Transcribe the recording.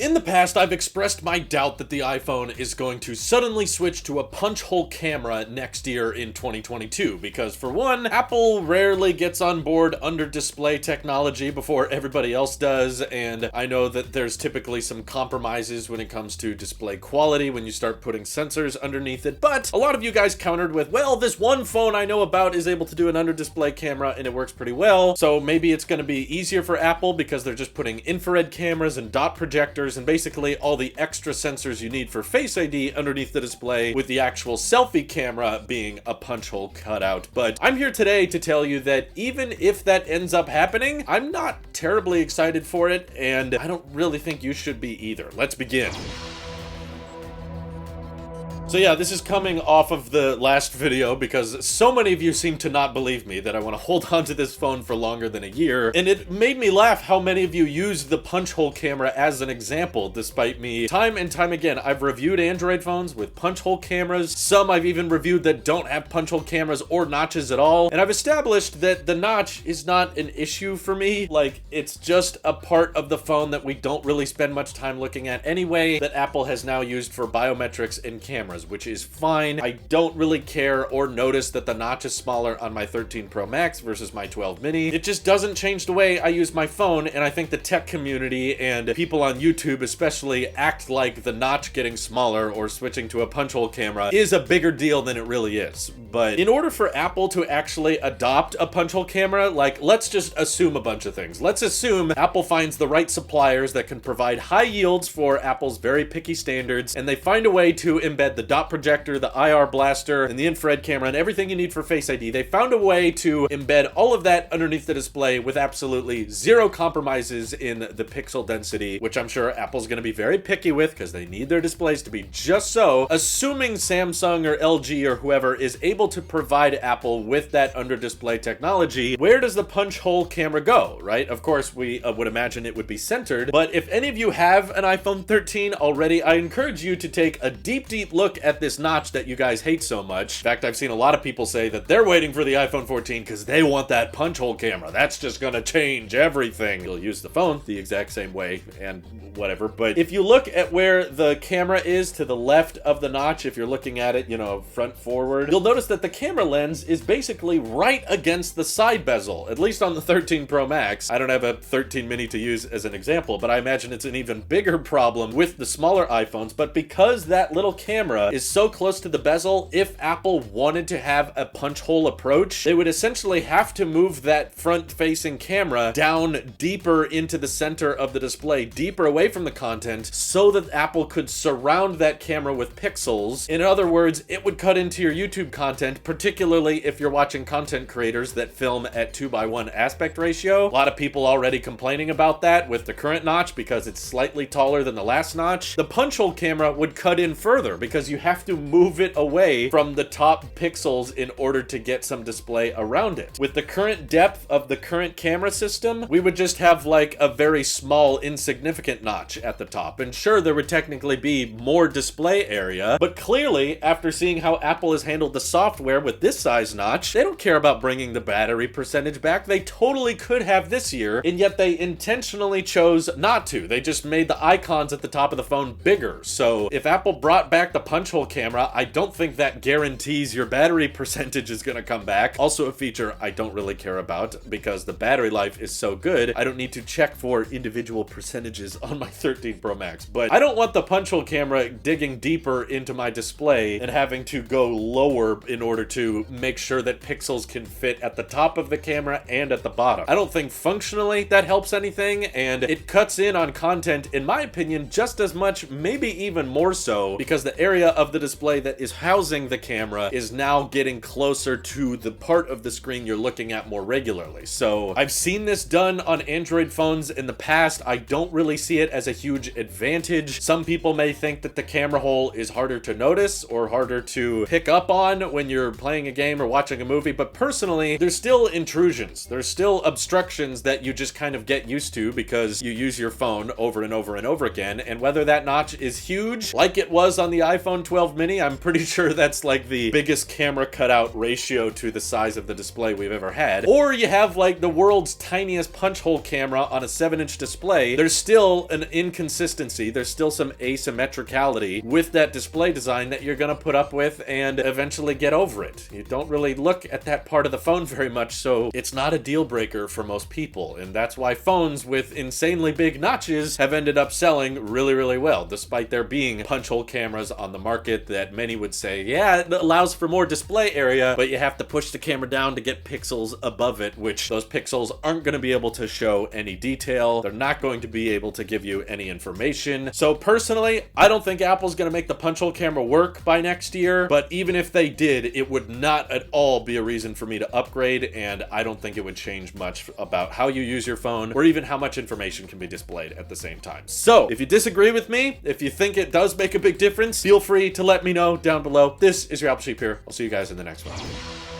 In the past, I've expressed my doubt that the iPhone is going to suddenly switch to a punch hole camera next year in 2022, because for one, Apple rarely gets on board under display technology before everybody else does, and I know that there's typically some compromises when it comes to display quality when you start putting sensors underneath it, but a lot of you guys countered with, well, this one phone I know about is able to do an under display camera and it works pretty well, so maybe it's going to be easier for Apple because they're just putting infrared cameras and dot projectors and basically all the extra sensors you need for Face ID underneath the display, with the actual selfie camera being a punch hole cutout. But I'm here today to tell you that even if that ends up happening, I'm not terribly excited for it, and I don't really think you should be either. Let's begin. So yeah, this is coming off of the last video because so many of you seem to not believe me that I want to hold on to this phone for longer than a year, and it made me laugh how many of you used the punch hole camera as an example, despite me time and time again. I've reviewed Android phones with punch hole cameras, some I've even reviewed that don't have punch hole cameras or notches at all, and I've established that the notch is not an issue for me. Like, it's just a part of the phone that we don't really spend much time looking at anyway, that Apple has now used for biometrics and cameras, which is fine. I don't really care or notice that the notch is smaller on my 13 Pro Max versus my 12 mini. It just doesn't change the way I use my phone, and I think the tech community and people on YouTube especially act like the notch getting smaller or switching to a punch hole camera is a bigger deal than it really is. But in order for Apple to actually adopt a punch hole camera, like, let's just assume a bunch of things. Let's assume Apple finds the right suppliers that can provide high yields for Apple's very picky standards, and they find a way to embed the dot projector, the IR blaster, and the infrared camera, and everything you need for Face ID. They found a way to embed all of that underneath the display with absolutely zero compromises in the pixel density, which I'm sure Apple's going to be very picky with because they need their displays to be just so. Assuming Samsung or LG or whoever is able to provide Apple with that under display technology, where does the punch hole camera go, right? Of course, we would imagine it would be centered, but if any of you have an iPhone 13 already, I encourage you to take a deep look at this notch that you guys hate so much. In fact, I've seen a lot of people say that they're waiting for the iPhone 14 because they want that punch hole camera. That's just gonna change everything. You'll use the phone the exact same way and whatever, but if you look at where the camera is to the left of the notch, if you're looking at it, you know, front forward, you'll notice that the camera lens is basically right against the side bezel, at least on the 13 Pro Max. I don't have a 13 mini to use as an example, but I imagine it's an even bigger problem with the smaller iPhones. But because that little camera is so close to the bezel, if Apple wanted to have a punch hole approach, they would essentially have to move that front-facing camera down deeper into the center of the display, deeper away from the content, so that Apple could surround that camera with pixels. In other words, it would cut into your YouTube content, particularly if you're watching content creators that film at 2:1 aspect ratio. A lot of people already complaining about that with the current notch because it's slightly taller than the last notch. The punch hole camera would cut in further because you have to move it away from the top pixels in order to get some display around it. With the current depth of the current camera system, we would just have like a very small, insignificant notch at the top. And sure, there would technically be more display area, but clearly, after seeing how Apple has handled the software with this size notch, they don't care about bringing the battery percentage back. They totally could have this year, and yet they intentionally chose not to. They just made the icons at the top of the phone bigger. So if Apple brought back the punch hole camera, I don't think that guarantees your battery percentage is going to come back. Also a feature I don't really care about because the battery life is so good, I don't need to check for individual percentages on my 13 Pro Max. But I don't want the punch hole camera digging deeper into my display and having to go lower in order to make sure that pixels can fit at the top of the camera and at the bottom. I don't think functionally that helps anything, and it cuts in on content, in my opinion, just as much, maybe even more so, because the area of the display that is housing the camera is now getting closer to the part of the screen you're looking at more regularly. So I've seen this done on Android phones in the past. I don't really see it as a huge advantage. Some people may think that the camera hole is harder to notice or harder to pick up on when you're playing a game or watching a movie, but personally, there's still intrusions. There's still obstructions that you just kind of get used to because you use your phone over and over and over again, and whether that notch is huge, like it was on the iPhone iPhone 12 mini. I'm pretty sure that's like the biggest camera cutout ratio to the size of the display we've ever had. Or you have like the world's tiniest punch hole camera on a 7-inch display. There's still an inconsistency. There's still some asymmetricality with that display design that you're gonna put up with and eventually get over it. You don't really look at that part of the phone very much, so it's not a deal breaker for most people. And that's why phones with insanely big notches have ended up selling really, really well, despite there being punch hole cameras on the market that many would say, yeah, it allows for more display area, but you have to push the camera down to get pixels above it, which those pixels aren't going to be able to show any detail. They're not going to be able to give you any information. So personally, I don't think Apple's going to make the punch hole camera work by next year, but even if they did, it would not at all be a reason for me to upgrade, and I don't think it would change much about how you use your phone or even how much information can be displayed at the same time. So if you disagree with me, if you think it does make a big difference, feel free to let me know down below. This is your Apple Sheep here. I'll see you guys in the next one.